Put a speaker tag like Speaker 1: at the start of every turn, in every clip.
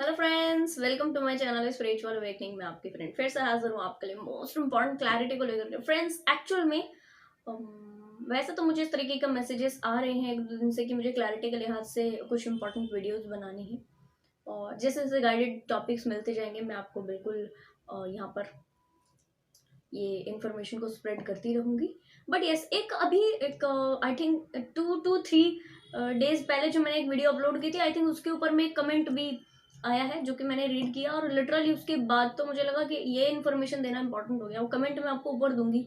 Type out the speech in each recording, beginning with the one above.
Speaker 1: Hello friends, welcome to my channel spiritual awakening में आपकी friend फिर से हाजिर हूँ आपके लिए मोस्ट इंपॉर्टेंट क्लैरिटी को लेकर के। फ्रेंड्स, एक्चुअल में वैसे तो मुझे इस तरीके का मैसेजेस आ रहे हैं एक दो दिन से कि मुझे क्लैरिटी के लिहाज से कुछ इंपॉर्टेंट वीडियोस बनानी है, और जैसे जैसे गाइडेड टॉपिक्स मिलते जाएंगे मैं आपको बिल्कुल यहाँ पर ये इन्फॉर्मेशन को स्प्रेड करती रहूंगी। बट यस, एक आई थिंक 2 to 3 डेज पहले जो मैंने एक वीडियो अपलोड की थी, आई थिंक उसके ऊपर में एक कमेंट भी आया है जो कि मैंने रीड किया, और लिटरली उसके बाद तो मुझे लगा कि ये इन्फॉर्मेशन देना इंपॉर्टेंट हो गया। वो कमेंट मैं आपको ऊपर दूंगी।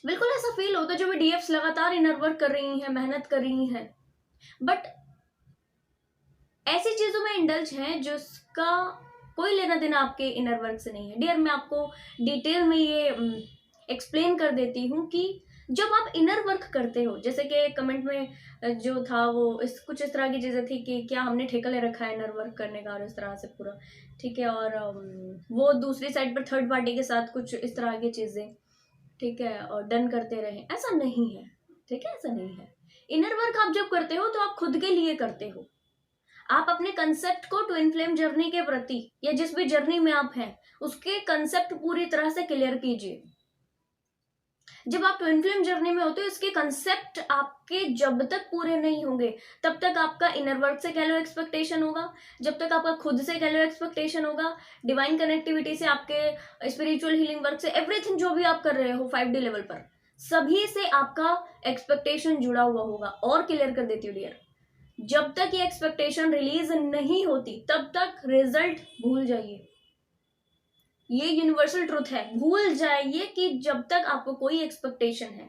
Speaker 1: बिल्कुल ऐसा फील होता है जो भी डीएफ्स लगातार इनर वर्क कर रही हैं, मेहनत कर रही हैं, बट ऐसी चीजों में इंडल्ज हैं जिसका कोई लेना देना आपके इनर वर्क से नहीं है। डियर, मैं आपको डिटेल में ये एक्सप्लेन कर देती हूँ कि जब आप इनर वर्क करते हो, जैसे कि कमेंट में जो था वो कुछ इस तरह की चीजें थी कि क्या हमने ठेका ले रखा है इनर वर्क करने का, और इस तरह से पूरा ठीक है, और वो दूसरी साइड पर थर्ड पार्टी के साथ कुछ इस तरह की चीजें ठीक है और डन करते रहे। ऐसा नहीं है, ठीक है, ऐसा नहीं है। इनर वर्क आप जब करते हो तो आप खुद के लिए करते हो। आप अपने कंसेप्ट को ट्विन फ्लेम जर्नी के प्रति या जिस भी जर्नी में आप हैं उसके कंसेप्ट पूरी तरह से क्लियर कीजिए। जब आप ट्विन फ्लेम जर्नी में होते हो, इसके कंसेप्ट आपके जब तक पूरे नहीं होंगे तब तक आपका इनर वर्क से कह लो एक्सपेक्टेशन होगा, जब तक आपका खुद से कह लो एक्सपेक्टेशन होगा, डिवाइन कनेक्टिविटी से, आपके स्पिरिचुअल हीलिंग वर्क से, एवरीथिंग जो भी आप कर रहे हो 5D लेवल पर, सभी से आपका एक्सपेक्टेशन जुड़ा हुआ होगा। और क्लियर कर देती हूँ डियर, जब तक ये एक्सपेक्टेशन रिलीज नहीं होती तब तक रिजल्ट भूल जाइए। ये यूनिवर्सल ट्रुथ है, भूल जाइए कि जब तक आपको कोई एक्सपेक्टेशन है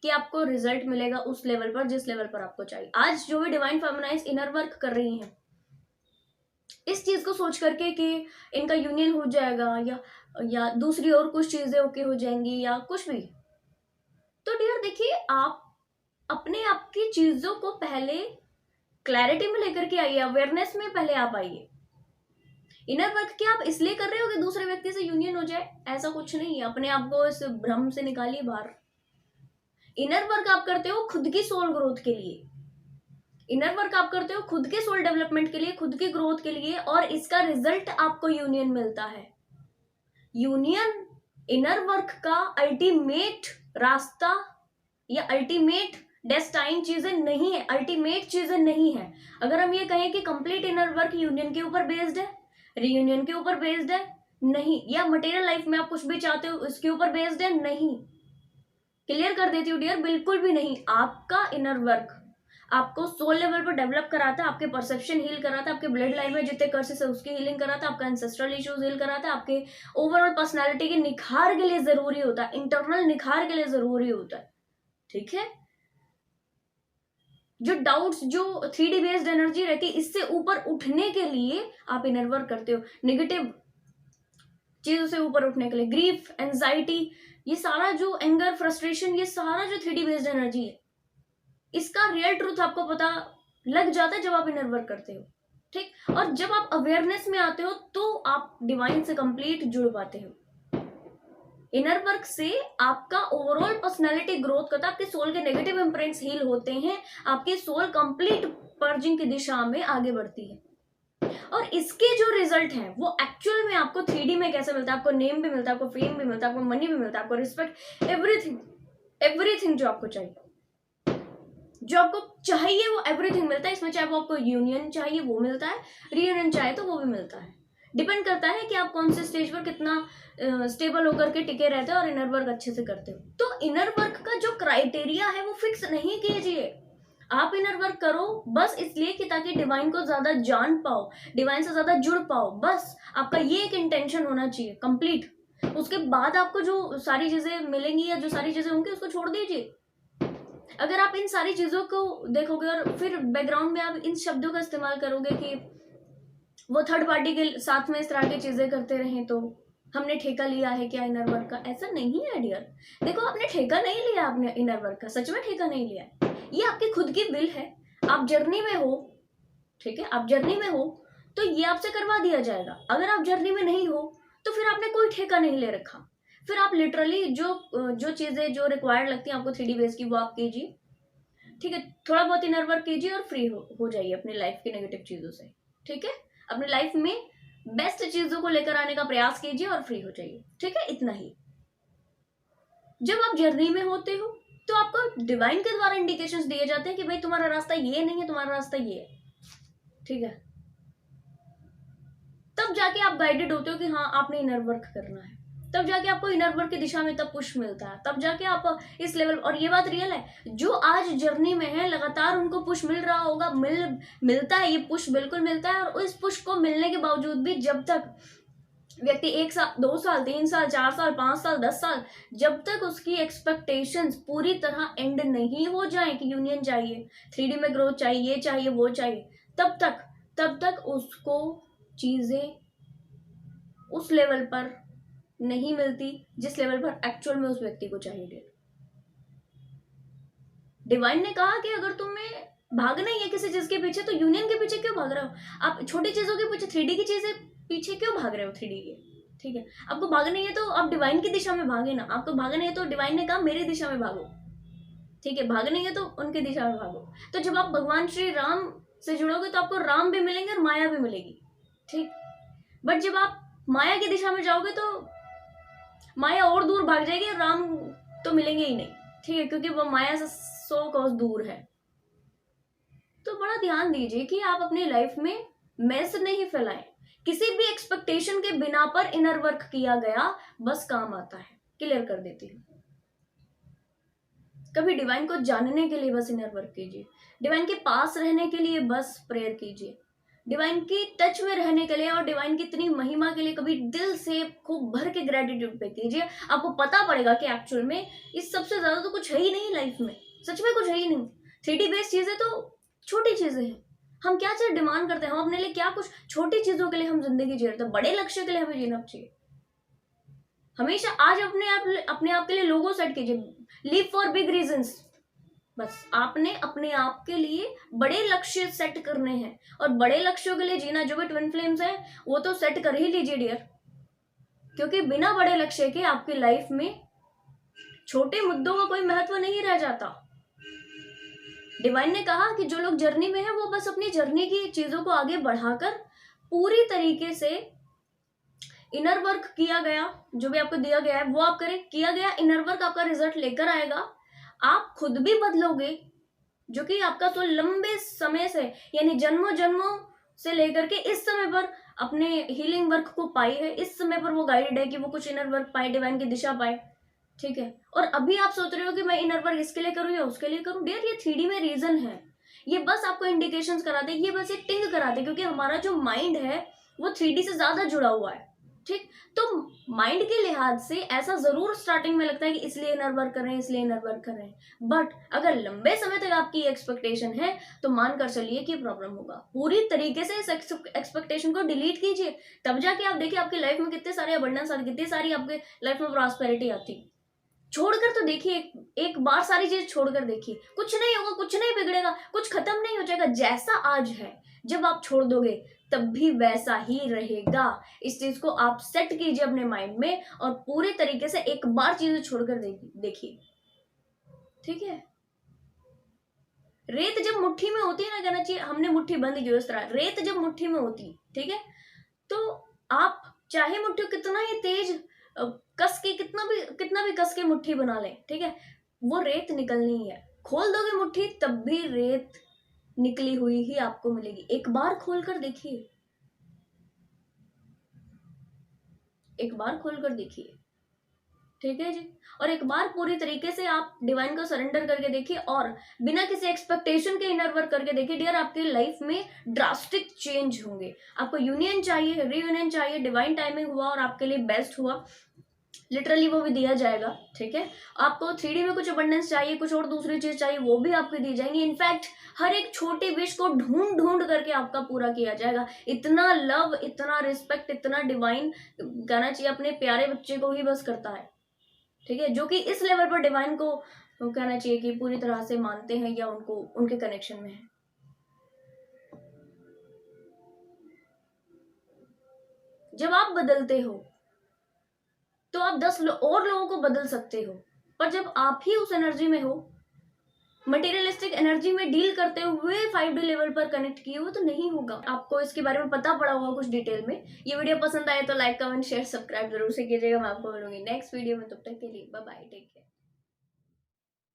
Speaker 1: कि आपको रिजल्ट मिलेगा उस लेवल पर जिस लेवल पर आपको चाहिए। आज जो भी डिवाइन फेमिनाइज इनर वर्क कर रही हैं, इस चीज को सोच करके कि इनका यूनियन हो जाएगा या दूसरी और कुछ चीजें ओके हो जाएंगी या कुछ भी, तो डियर देखिए, आप अपने आप की चीजों को पहले क्लैरिटी में लेकर के आइए, अवेयरनेस में पहले आप आइए। इनर वर्क क्या आप इसलिए कर रहे हो कि दूसरे व्यक्ति से यूनियन हो जाए? ऐसा कुछ नहीं है। अपने आप को इस भ्रम से निकालिए बाहर। इनर वर्क आप करते हो खुद की सोल ग्रोथ के लिए, इनर वर्क आप करते हो खुद के सोल डेवलपमेंट के लिए, खुद की ग्रोथ के लिए, और इसका रिजल्ट आपको यूनियन मिलता है। यूनियन इनर वर्क का अल्टीमेट रास्ता या अल्टीमेट डेस्टाइन चीजें नहीं है, अल्टीमेट चीजें नहीं है। अगर हम ये कहें कि कंप्लीट इनर वर्क यूनियन के ऊपर बेस्ड है, रियूनियन के ऊपर बेस्ड है, नहीं, या मटेरियल लाइफ में आप कुछ भी चाहते हो उसके ऊपर बेस्ड है, नहीं। क्लियर कर देती हूँ डियर, बिल्कुल भी नहीं। आपका इनर वर्क आपको सोल लेवल पर डेवलप कराता है, आपके परसेप्शन हील कराता है, आपके ब्लड लाइन में जितने कर्सेस है उसकी हीलिंग कराता है, आपका एंसेस्ट्रल इश्यूज हील कराता है, आपके ओवरऑल पर्सनालिटी के निखार के लिए जरूरी होता है, इंटरनल निखार के लिए जरूरी होता है, ठीक है। जो डाउट्स, जो 3D बेस्ड एनर्जी रहती है, इससे ऊपर उठने के लिए आप इनर वर्क करते हो। नेगेटिव चीजों से ऊपर उठने के लिए, ग्रीफ, एंजाइटी, ये सारा जो एंगर, फ्रस्ट्रेशन, ये सारा जो 3D बेस्ड एनर्जी है, इसका रियल ट्रूथ आपको पता लग जाता है जब आप इनर वर्क करते हो, ठीक। और जब आप अवेयरनेस में आते हो तो आप डिवाइन से कंप्लीट जुड़ पाते हो। इनर वर्क से आपका ओवरऑल पर्सनालिटी ग्रोथ करता है, आपके सोल के नेगेटिव इंप्रिंट्स हील होते हैं, आपकी सोल कंप्लीट पर्जिंग की दिशा में आगे बढ़ती है। और इसके जो रिजल्ट हैं वो एक्चुअल में आपको 3D में कैसे मिलता है? आपको नेम भी मिलता है, आपको फेम भी मिलता है, आपको मनी भी मिलता है, आपको रिस्पेक्ट, एवरीथिंग, एवरीथिंग जो आपको चाहिए, जो आपको चाहिए वो एवरीथिंग मिलता है इसमें। चाहे वो आपको यूनियन चाहिए वो मिलता है, रियूनियन चाहे तो वो भी मिलता है। डिपेंड करता है कि आप कौन से स्टेज पर कितना स्टेबल होकर के टिके रहते हो और इनर वर्क अच्छे से करते हो। तो इनर वर्क का जो क्राइटेरिया है वो फिक्स नहीं कीजिए। आप इनर वर्क करो बस इसलिए कि ताकि डिवाइन को ज्यादा जान पाओ, डिवाइन से ज्यादा जुड़ पाओ, बस आपका ये एक इंटेंशन होना चाहिए कंप्लीट। उसके बाद आपको जो सारी चीजें मिलेंगी या जो सारी चीजें होंगी उसको छोड़ दीजिए। अगर आप इन सारी चीजों को देखोगे और फिर बैकग्राउंड में आप इन शब्दों का इस्तेमाल करोगे कि वो थर्ड पार्टी के साथ में इस तरह की चीजें करते रहे तो हमने ठेका लिया है क्या इनर वर्क का? ऐसा नहीं है डियर। देखो, आपने ठेका नहीं लिया, आपने इनर वर्क का सच में ठेका नहीं लिया है। ये आपकी खुद की विल है, आप जर्नी में हो, ठीक है, आप जर्नी में हो तो ये आपसे करवा दिया जाएगा। अगर आप जर्नी में नहीं हो तो फिर आपने कोई ठेका नहीं ले रखा। फिर आप लिटरली जो चीजें जो रिक्वायर्ड लगती हैं आपको 3D बेस की वो आप कीजिए, ठीक है, थोड़ा बहुत इनर वर्क कीजिए और फ्री हो जाइए अपनी लाइफ की नेगेटिव चीजों से, ठीक है। अपने लाइफ में बेस्ट चीजों को लेकर आने का प्रयास कीजिए और फ्री हो जाइए। ठीक है, इतना ही। जब आप जर्नी में होते हो तो आपको डिवाइन के द्वारा इंडिकेशंस दिए जाते हैं कि भाई तुम्हारा रास्ता ये नहीं है, तुम्हारा रास्ता ये है। ठीक है, तब जाके आप गाइडेड होते हो कि हाँ आपने इनर वर्क करना है, तब जाके आपको इनर वर्क की दिशा में तब पुश मिलता है, तब जाके आप इस लेवल। और ये बात रियल है, जो आज जर्नी में है लगातार उनको पुश मिल रहा होगा, मिलता है, ये पुश बिल्कुल मिलता है। और इस पुश को मिलने के बावजूद भी जब तक व्यक्ति 1 साल 2 साल 3 साल 4 साल 5 साल 10 साल, जब तक उसकी एक्सपेक्टेशंस पूरी तरह एंड नहीं हो जाए कि यूनियन चाहिए, 3D में ग्रोथ चाहिए, ये चाहिए वो चाहिए, तब तक उसको चीजें उस लेवल पर नहीं मिलती जिस लेवल पर एक्चुअल में उस व्यक्ति को चाहिए। डिवाइन ने कहा कि अगर तुम्हें भागना ही है किसी चीज के पीछे तो यूनियन के पीछे क्यों भाग रहे हो? आप छोटी चीजों के पीछे, 3D की चीजें पीछे क्यों भाग रहे हो 3D के? ठीक है, आपको भागना ही है तो आप डिवाइन की दिशा में भागे ना। आपको भागना है तो डिवाइन ने कहा मेरी दिशा में भागो। ठीक है, भागना ही है तो उनकी दिशा में भागो। तो जब आप भगवान श्री राम से जुड़ोगे तो आपको राम भी मिलेंगे और माया भी मिलेगी। ठीक, बट जब आप माया की दिशा में जाओगे तो माया और दूर भाग जाएगी और राम तो मिलेंगे ही नहीं। ठीक है, क्योंकि वो माया से 100 कोस दूर है। तो बड़ा ध्यान दीजिए कि आप अपनी लाइफ में मैस नहीं फैलाएं। किसी भी एक्सपेक्टेशन के बिना पर इनर वर्क किया गया बस काम आता है। क्लियर कर देती हूँ। कभी डिवाइन को जानने के लिए बस इनर वर्क कीजिए, डिवाइन के पास रहने के लिए बस प्रेयर कीजिए, डिवाइन की टच में रहने के लिए और डिवाइन की इतनी महिमा के लिए कभी दिल से खूब भर के ग्रेटिट्यूड पे कीजिए। आपको पता पड़ेगा कि एक्चुअल में इस सबसे ज्यादा तो कुछ है ही नहीं लाइफ में, सच में कुछ है ही नहीं। 3D बेस्ड चीजें तो छोटी चीजें हैं। हम क्या चीज डिमांड करते हैं, हम अपने लिए क्या कुछ छोटी चीजों के लिए हम जिंदगी जी रहे थे, बड़े लक्ष्य के लिए हमें जीना चाहिए। हमेशा आज अपने आप के लिए लोगो सेट कीजिए, लिव फॉर बिग रीजंस। बस आपने अपने आप के लिए बड़े लक्ष्य सेट करने हैं और बड़े लक्ष्यों के लिए जीना। जो भी ट्विन फ्लेम्स है वो तो सेट कर ही लीजिए डियर, क्योंकि बिना बड़े लक्ष्य के आपकी लाइफ में छोटे मुद्दों का कोई महत्व नहीं रह जाता। डिवाइन ने कहा कि जो लोग जर्नी में है वो बस अपनी जर्नी की चीजों को आगे बढ़ाकर पूरी तरीके से इनर वर्क किया गया, जो भी आपको दिया गया है वो आप करें। किया गया इनर वर्क आपका रिजल्ट लेकर आएगा, आप खुद भी बदलोगे, जो कि आपका तो लंबे समय से यानी जन्मों जन्मों से लेकर के इस समय पर अपने हीलिंग वर्क को पाई है, इस समय पर वो गाइडेड है कि वो कुछ इनर वर्क पाए, डिवाइन की दिशा पाए। ठीक है, और अभी आप सोच रहे हो कि मैं इनर वर्क इसके लिए करूं या उसके लिए करूं। डियर, ये 3D में रीजन है, ये बस आपको इंडिकेशंस कराते, ये बस एक टिंग कराते, क्योंकि हमारा जो माइंड है वो 3D से ज्यादा जुड़ा हुआ है। ठीक, तो माइंड के लिहाज से ऐसा जरूर स्टार्टिंग में लगता है कि इसलिए इनर वर्क कर रहे हैं, इसलिए इनर वर्क कर रहे हैं, बट अगर लंबे समय तक आपकी एक्सपेक्टेशन है तो मान कर चलिए कि प्रॉब्लम होगा। पूरी तरीके से इस एक्सपेक्टेशन को डिलीट कीजिए, तब जाके आप देखिए आपकी लाइफ में कितने सारे अबंडेंस आती, कितनी सारी आपके लाइफ में प्रॉस्पेरिटी आती। छोड़कर तो देखिए, एक बार सारी चीज छोड़कर देखिए, कुछ नहीं होगा, कुछ नहीं बिगड़ेगा, कुछ खत्म नहीं हो जाएगा। जैसा आज है जब आप छोड़ दोगे तब भी वैसा ही रहेगा। इस चीज को आप सेट कीजिए अपने माइंड में और पूरे तरीके से एक बार चीजें छोड़कर देखिए। ठीक है, रेत जब मुट्ठी में होती है ना, कहना चाहिए हमने मुट्ठी बंद की, इस तरह रेत जब मुट्ठी में होती, ठीक है, तो आप चाहे मुट्ठी कितना ही तेज कस के कितना भी कस के मुट्ठी बना लें, ठीक है, वो रेत निकलनी है। खोल दोगे मुट्ठी तब भी रेत निकली हुई ही आपको मिलेगी। एक बार खोलकर देखिए, एक बार खोलकर देखिए। ठीक है जी, और एक बार पूरी तरीके से आप डिवाइन को सरेंडर करके देखिए और बिना किसी एक्सपेक्टेशन के इनर वर्क करके देखिए। डियर, आपकी लाइफ में ड्रास्टिक चेंज होंगे। आपको यूनियन चाहिए, रीयूनियन चाहिए, डिवाइन टाइमिंग हुआ और आपके लिए बेस्ट हुआ, लिटरली वो भी दिया जाएगा। ठीक है, आपको 3D में कुछ अबंडेंस चाहिए, कुछ और दूसरी चीज चाहिए, वो भी आपको दी जाएंगी। इनफैक्ट हर एक छोटी विश को ढूंढ ढूंढ करके आपका पूरा किया जाएगा। इतना लव, इतना रिस्पेक्ट, इतना डिवाइन कहना चाहिए अपने प्यारे बच्चे को ही बस करता है। ठीक है, जो कि इस लेवल पर डिवाइन को कहना चाहिए कि पूरी तरह से मानते हैं या उनको उनके कनेक्शन में है। जब आप बदलते हो तो आप 10 और लोगों को बदल सकते हो, पर जब आप ही उस एनर्जी में हो मटेरियलिस्टिक एनर्जी में डील करते हुए 5D लेवल पर कनेक्ट किए हो तो नहीं होगा। आपको इसके बारे में पता पड़ा होगा कुछ डिटेल में। ये वीडियो पसंद आए तो लाइक, कमेंट, शेयर, सब्सक्राइब जरूर से कीजिएगा। मैं आपको मिलूंगी नेक्स्ट वीडियो में, तब तक के लिए बाय बाय, टेक केयर।